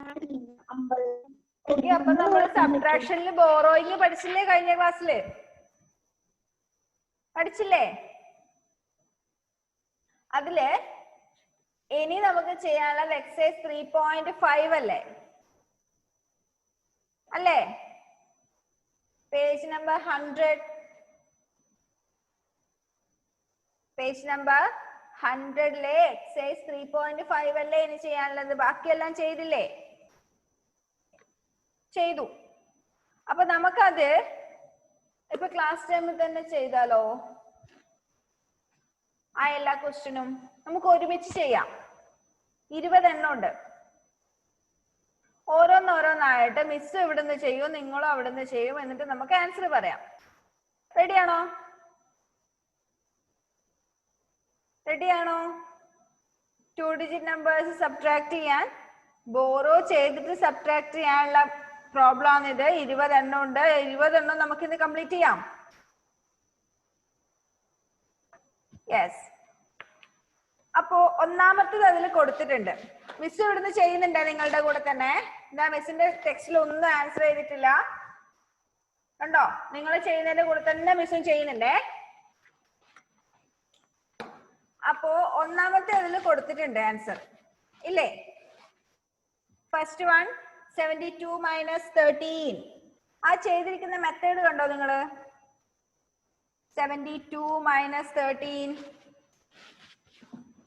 Okay, അപ്പൊ നമ്മൾ സബ്ട്രാക്ഷനിൽ borrowing പഠിച്ചില്ലേ കഴിഞ്ഞ ക്ലാസ്സില്? പഠിച്ചില്ലേ? അതില് ഇനി നമുക്ക് ചെയ്യാനുള്ളത് എക്സസൈസ് 3.5 അല്ലേ? അല്ലേ? Page number 100. പേജ് നമ്പർ 100-ലെ എക്സസൈസ് 3.5 അല്ലേ ഇനി ചെയ്യാനുള്ളത്? ബാക്കിയെല്ലാം ചെയ്തില്ലേ? ചെയ്തു. അപ്പൊ നമുക്കത് ഇപ്പൊ ക്ലാസ് ടൈമിൽ തന്നെ ചെയ്താലോ? ആ എല്ലാ ക്വസ്റ്റ്യനും നമുക്ക് ഒരുമിച്ച് ചെയ്യാം. 20 എണ്ണം ഉണ്ട്. ഓരോന്നോരോന്നായിട്ട് മിസ് ഇവിടുന്ന് ചെയ്യും, നിങ്ങളും അവിടുന്ന് ചെയ്യും, എന്നിട്ട് നമുക്ക് ആൻസർ പറയാം. റെഡിയാണോ? റെഡിയാണോ? 2 ഡിജിറ്റ് നമ്പേഴ്സ് സബ്ട്രാക്ട് ചെയ്യാൻ, ബോറോ ചെയ്തിട്ട് സബ്ട്രാക്ട് ചെയ്യാനുള്ള പ്രോബ്ലം ആണ് ഇത്. 20 എണ്ണം ഉണ്ട്. 20 എണ്ണം നമുക്ക് ഇന്ന് കംപ്ലീറ്റ് ചെയ്യാം. യെസ്. അപ്പോ ഒന്നാമത്തേത് അതിൽ കൊടുത്തിട്ടുണ്ട്. മിസ് ഇവിടുന്ന് ചെയ്യുന്നുണ്ട് നിങ്ങളുടെ കൂടെ തന്നെ. എന്താ മിസ്സിന്റെ ടെക്സ്റ്റിൽ ഒന്നും ആൻസർ ചെയ്തിട്ടില്ല കണ്ടോ? നിങ്ങൾ ചെയ്യുന്നതിന്റെ കൂടെ തന്നെ മിസ്സും ചെയ്യുന്നുണ്ടേ. അപ്പോ ഒന്നാമത്തെ അതിൽ കൊടുത്തിട്ടുണ്ട് ആൻസർ ഇല്ലേ? First one 72 - 13. ആ ചെയ്തിരിക്കുന്ന മെത്തേഡ് കണ്ടോ നിങ്ങള്? 72 - 13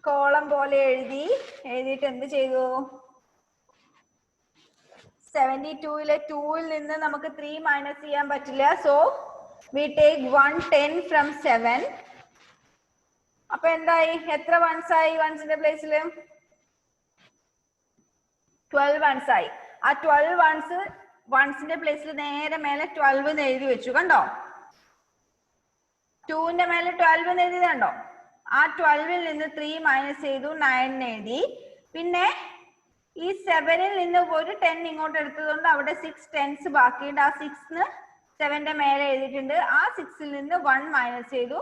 കോളം പോലെ എഴുതിയിട്ട് എന്ത് ചെയ്തു? 72-ലെ 2-ൽ നിന്ന് നമുക്ക് 3 മൈനസ് ചെയ്യാൻ പറ്റില്ല. So we take 110 from 7. അപ്പൊ എന്തായി? എത്ര വൺസ് ആയി? വൺസിന്റെ പ്ലേസിൽ 12 വൺസ് ആയി. ആ 12 വൺസിന്റെ പ്ലേസിൽ നേരെ മേലെ 12 എന്ന് എഴുതി വെച്ചു കണ്ടോ? 2ന്റെ മേലെ 12 എന്ന് എഴുതിയത് കണ്ടോ? ആ 12-ൽ നിന്ന് 3 മൈനസ് ചെയ്തു, 9 എഴുതി. പിന്നെ ഈ 7-ൽ നിന്ന് ഒരു 10 ഇങ്ങോട്ട് എടുത്തതുകൊണ്ട് അവിടെ 6 10s ബാക്കിയുണ്ട്. ആ 6 7ന്റെ മേലെ എഴുതിയിട്ടുണ്ട്. ആ 6-ൽ നിന്ന് 1 മൈനസ് ചെയ്തു,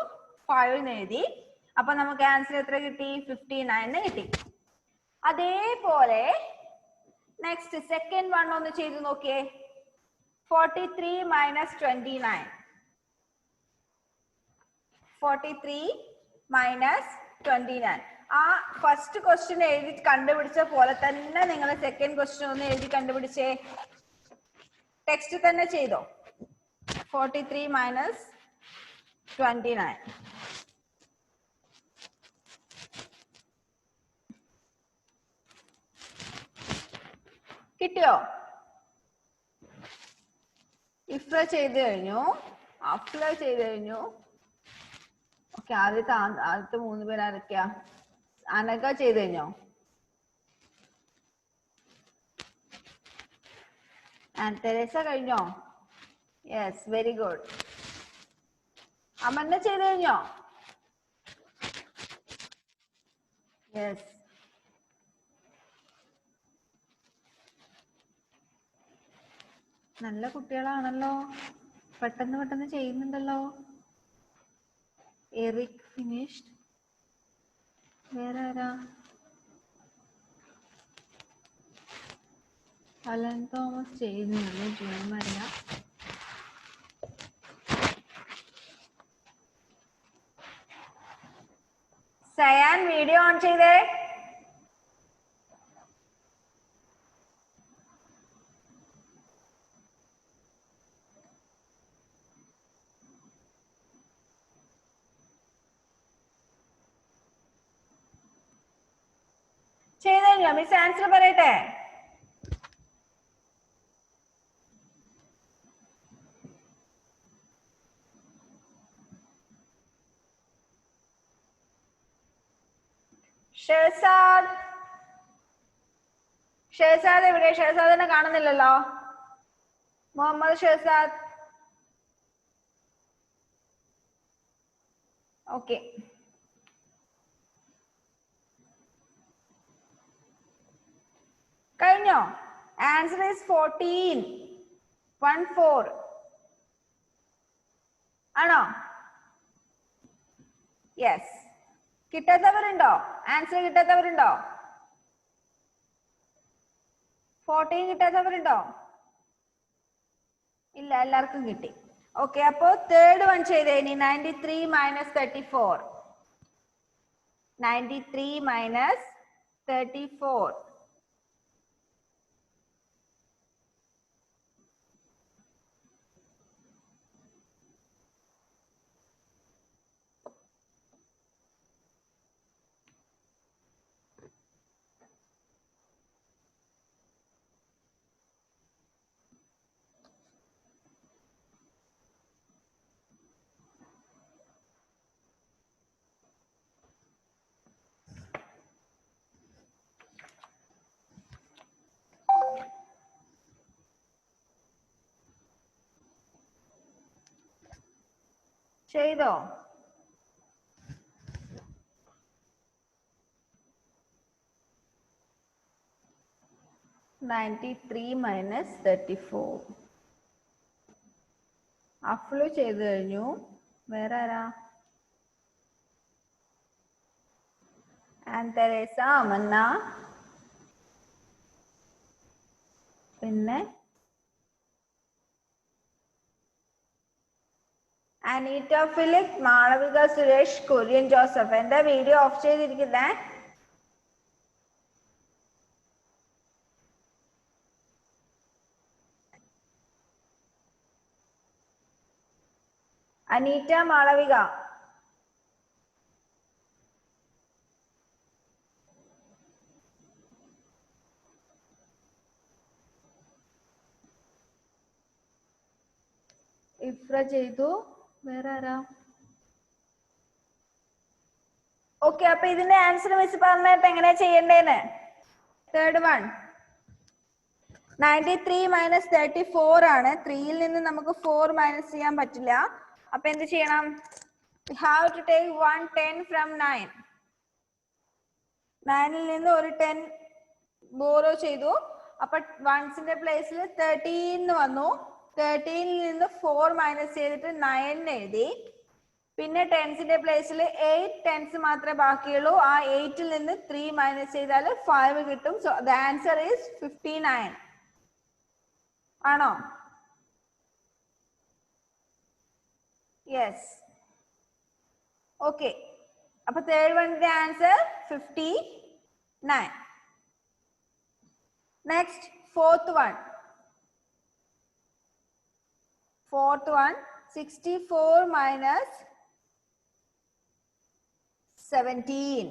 5 എന്ന് എഴുതി. അപ്പൊ നമുക്ക് ആൻസർ എത്ര കിട്ടി? 59 കിട്ടി. അതേപോലെ നെക്സ്റ്റ് സെക്കൻഡ് വൺ ഒന്ന് ചെയ്തു നോക്കിയേ. 43 - 29. 43 - 29. ആ ഫസ്റ്റ് ക്വസ്റ്റ്യൻ എഴുതി കണ്ടുപിടിച്ച പോലെ തന്നെ നിങ്ങൾ സെക്കൻഡ് ക്വസ്റ്റ്യൻ ഒന്ന് എഴുതി കണ്ടുപിടിച്ചേ. ടെക്സ്റ്റ് തന്നെ ചെയ്തോ. 43 - 29. കിട്ടിയോ? ഇഫ്ര ചെയ്ത് കഴിഞ്ഞു, അഫ്ല ചെയ്ത് കഴിഞ്ഞു. ഓക്കെ, ആദ്യത്തെ 3 പേര് ആരൊക്കെയാ? അനഘ ചെയ്ത് കഴിഞ്ഞോ? ആൻഡ് തെരേസ കഴിഞ്ഞോ? Yes, very good. അമന്ന ചെയ്ത് കഴിഞ്ഞോ? യെസ്. നല്ല കുട്ടികളാണല്ലോ, പെട്ടെന്ന് ചെയ്യുന്നുണ്ടല്ലോ. Eric finished. വേറെ ആരാ? അലൻ തോമസ് ചെയ്യുന്നുള്ളൂ, ജോമല്ല. സയാൻ വീഡിയോ ഓൺ ചെയ്തേ. ചെയ്ത് കഴിഞ്ഞോ? മിസ് ആൻസർ പറയട്ടെ. ഷെഹസാദ് എവിടെ? ഷെഹസാദിനെ കാണുന്നില്ലല്ലോ. മുഹമ്മദ് ഷെഹസാദ്. ഓക്കെ, കഴിഞ്ഞോ? Answer is 14. 14 ആണോ? യെസ്. കിട്ടാത്തവരുണ്ടോ? ആൻസർ കിട്ടാത്തവരുണ്ടോ? 14 കിട്ടാത്തവരുണ്ടോ? ഇല്ല, എല്ലാവർക്കും കിട്ടി. ഓക്കെ, അപ്പോ തേർഡ് വൺ ചെയ്തേ. ഇനി 93 മൈനസ് 34. 93 മൈനസ് 34. ചെയ്തോ? -93 മൈനസ് 34. അഫ്ലു ചെയ്തു കഴിഞ്ഞു. വേറെ ആരാ? ആൻഡ് തെരേസ, അമന്ന, പിന്നെ അനീറ്റ ഫിലിപ്പ്, മാളവിക സുരേഷ്, കുര്യൻ ജോസഫ്. എന്താ വീഡിയോ ഓഫ് ചെയ്തിരിക്കുന്നേ? അനീറ്റ, മാളവിക. ഇഫ്ര ചെയ്തു. വേറെ ആരാ? ഓക്കെ, അപ്പൊ ഇതിന്റെ ആൻസർ മിസ് പറഞ്ഞിട്ട് എങ്ങനെയാ ചെയ്യണ്ടേന്ന്. തേർഡ് വൺ 93 മൈനസ് 34 ആണ്. 3യിൽ നിന്ന് നമുക്ക് 4 മൈനസ് ചെയ്യാൻ പറ്റില്ല. അപ്പൊ എന്ത് ചെയ്യണം? Have to take 110 from 9. 9ൽ നിന്ന് ഒരു 10 ബോറോ ചെയ്തു. അപ്പൊ വൺസിന്റെ പ്ലേസിൽ 13 വന്നു. 13ൽ നിന്ന് 4 മൈനസ് ചെയ്തിട്ട് 9 എഴുതി. പിന്നെ ടെൻസിന്റെ പ്ലേസിൽ 8 ടെൻസ് മാത്രമേ ബാക്കിയുള്ളൂ. ആ 8ൽ നിന്ന് 3 മൈനസ് ചെയ്താൽ 5 കിട്ടും. So the answer is 59. ആണോ? യെസ്. ഓക്കെ, അപ്പൊ തേർഡ് വണ്ണിന്റെ answer 59. Next fourth one. 64 minus 17.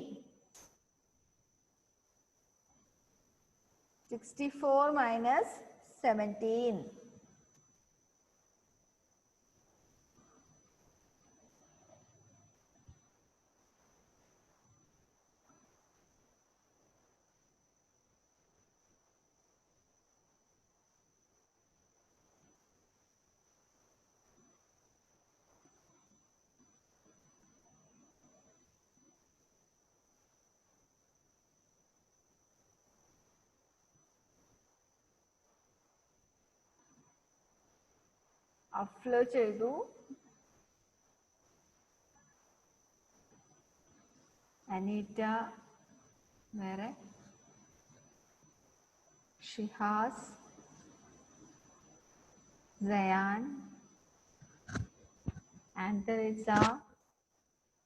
64 minus 17. അഫ്ലോ ചെയ്തു. അനീറ്റ, വേറെ ഷിഹാസ്, സയാൻ, ആൻറ്ററിസ,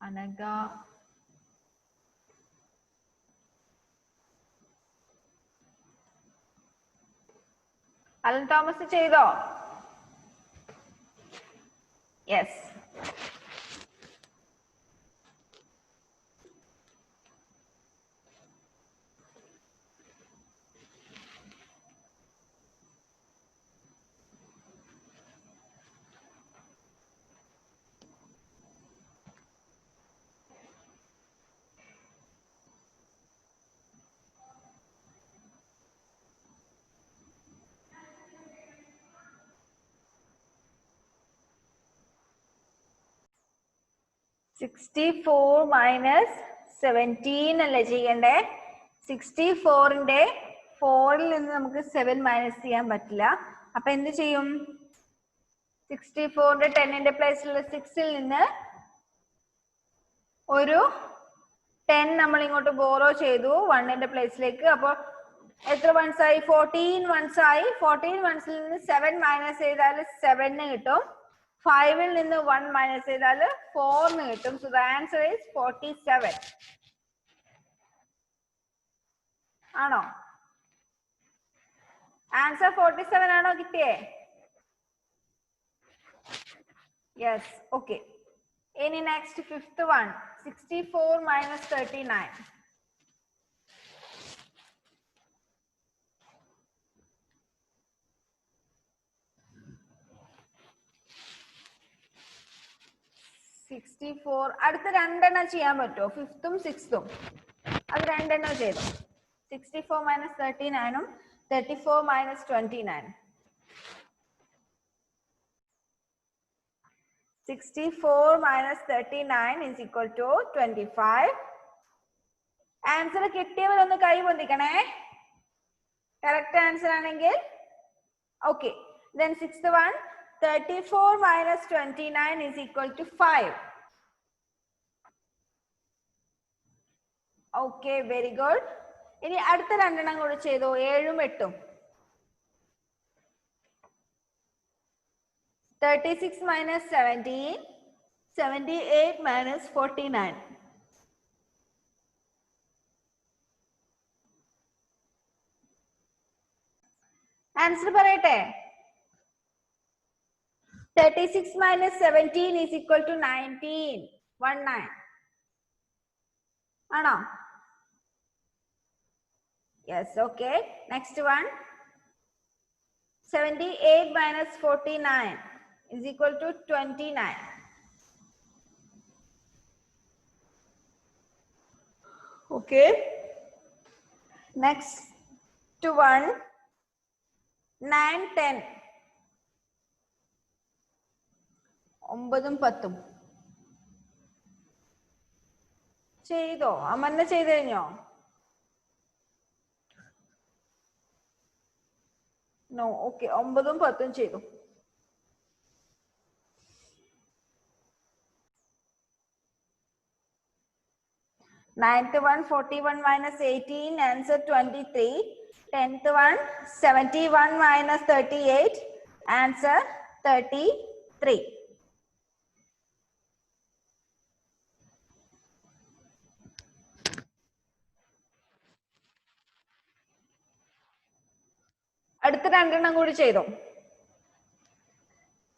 അനഗ, അലൻ തോമസ് ചെയ്തോ? യെസ്. -64 മൈനസ് 17 അല്ലേ ചെയ്യണ്ടേ? 64ന്റെ 4ൽ നിന്ന് നമുക്ക് 7 മൈനസ് ചെയ്യാൻ പറ്റില്ല. അപ്പൊ എന്ത് ചെയ്യും? 64ന്റെ 10ന്റെ പ്ലേസിലുള്ള 6ൽ നിന്ന് ഒരു 10 നമ്മൾ ഇങ്ങോട്ട് ബോറോ ചെയ്തു 1ന്റെ പ്ലേസിലേക്ക്. അപ്പൊ എത്ര വൺസ് ആയി? 14 വൺസ് ആയി. 14 വൺസിൽ നിന്ന് 7 മൈനസ് ചെയ്താൽ 7 കിട്ടും. 5ൽ നിന്ന് 1 മൈനസ് ചെയ്താൽ 4 കിട്ടും. So the answer is 47. ആണോ? ആൻസർ 47 ആണോ കിട്ടിയേ? യെസ്. ഓക്കെ. ഇനി നെക്സ്റ്റ് ഫിഫ്ത്ത് വൺ. 64 മൈനസ് 39. അടുത്ത രണ്ടെണ്ണം ചെയ്യാൻ പറ്റുമോ? ഫിഫ്ത്തും സിക്സ്തും അത് രണ്ടെണ്ണം ചെയ്തു. 64 മൈനസ് 39ഉം 34 minus 29. 64 minus 39 is equal to 25. Answer കിട്ടിയവരൊന്ന് കൈ പൊന്തിക്കണേ. കറക്റ്റ് ആൻസർ ആണെങ്കിൽ okay. Then sixth one, 34 minus 29 is equal to 5. Okay, very good. ഇനി അടുത്ത രണ്ടെണ്ണം കൂടി ചെയ്തോ. 7ഉം 8ഉം. 36 minus 17, 78 minus 49. ആൻസർ പറയട്ടെ. 36 minus 17 is equal to 19. 19. ആണോ? Yes, okay. Next one. 78 minus 49 is equal to 29. Okay. Next one. 9, 10. 9ഉം 10ഉം ചെയ്തോ? അമന്ന ചെയ്ത് കഴിഞ്ഞോ? നോ. ഓക്കെ. 9ഉം 10ഉം ചെയ്തു. Ninth one, 41 minus 18, answer 23. 10th one, 71 minus 38, answer 33. അടുത്ത രണ്ടെണ്ണം കൂടി ചെയ്തോ.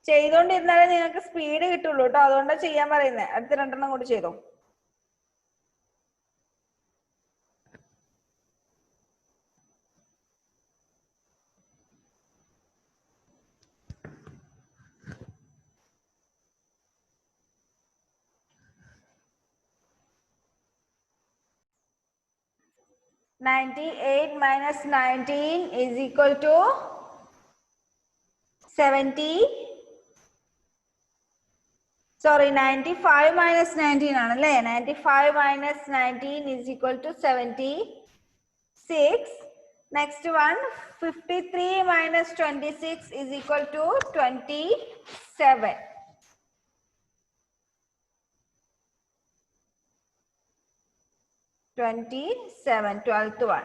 ചെയ്തോണ്ടിരുന്നാലേ നിങ്ങൾക്ക് സ്പീഡ് കിട്ടുള്ളൂ കേട്ടോ. അതുകൊണ്ടാണ് ചെയ്യാൻ പറയുന്നത്. അടുത്ത രണ്ടെണ്ണം കൂടി ചെയ്തോ. $98 minus 19 is equal to 70. Sorry, 95 minus 19 ആണല്ലേ. 95 minus 19 is equal to 76. Next one, 53 minus 26 is equal to 27. $27, 12th one.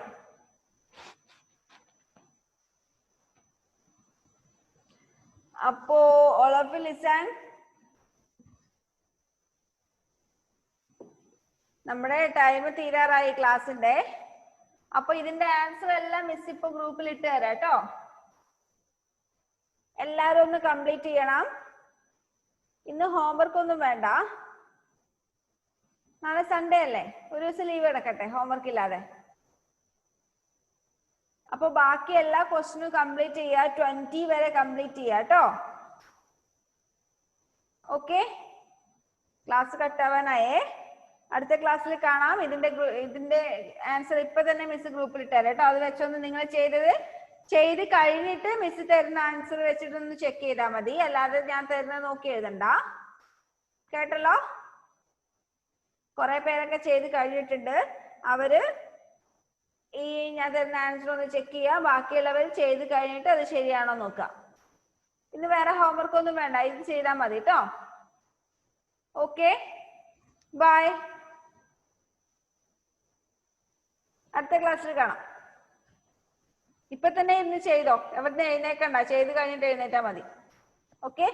Appo all of you listen. നമ്മുടെ ടൈം തീരാറായി ക്ലാസ്സിന്റെ. അപ്പൊ ഇതിന്റെ ആൻസർ എല്ലാം മിസ് ഇപ്പൊ ഗ്രൂപ്പിൽ ഇട്ട് തരാം കേട്ടോ. എല്ലാരും ഒന്ന് കംപ്ലീറ്റ് ചെയ്യണം. ഇന്ന് ഹോംവർക്ക് ഒന്നും വേണ്ട. നാളെ സൺഡേ അല്ലേ, ഒരു ദിവസം ലീവ് എടുക്കട്ടെ ഹോംവർക്ക് ഇല്ലാതെ. അപ്പൊ ബാക്കി എല്ലാ ക്വസ്റ്റ്യനും കംപ്ലീറ്റ് ചെയ്യാ. 20 വരെ കംപ്ലീറ്റ് ചെയ്യാ കേട്ടോ. ഓക്കെ, ക്ലാസ് കട്ടാവാനായേ. അടുത്ത ക്ലാസ്സിൽ കാണാം. ഇതിന്റെ ആൻസർ ഇപ്പൊ തന്നെ മിസ് ഗ്രൂപ്പിൽ ഇട്ടാൽ കേട്ടോ. അത് വെച്ചൊന്ന് നിങ്ങൾ ചെയ്ത് കഴിഞ്ഞിട്ട് മിസ് തരുന്ന ആൻസർ വെച്ചിട്ടൊന്ന് ചെക്ക് ചെയ്താൽ മതി. അല്ലാതെ ഞാൻ തരുന്നത് നോക്കി എഴുതണ്ട. കേട്ടല്ലോ? കുറെ പേരൊക്കെ ചെയ്ത് കഴിഞ്ഞിട്ടുണ്ട്. അവര് ഈ ഞാൻ തരുന്ന ആൻസർ ഒന്ന് ചെക്ക് ചെയ്യാം. ബാക്കിയുള്ളവർ ചെയ്ത് കഴിഞ്ഞിട്ട് അത് ശരിയാണോ നോക്കാം. ഇന്ന് വേറെ ഹോംവർക്ക് ഒന്നും വേണ്ട, ഇത് ചെയ്താൽ മതി കേട്ടോ. Okay, bye. അടുത്ത ക്ലാസ്സിൽ കാണാം. ഇപ്പൊ തന്നെ ഇന്ന് ചെയ്തോ, എവിടുന്ന് എഴുന്നേക്കണ്ട, ചെയ്ത് കഴിഞ്ഞിട്ട് എഴുന്നേറ്റാ മതി. ഓക്കെ.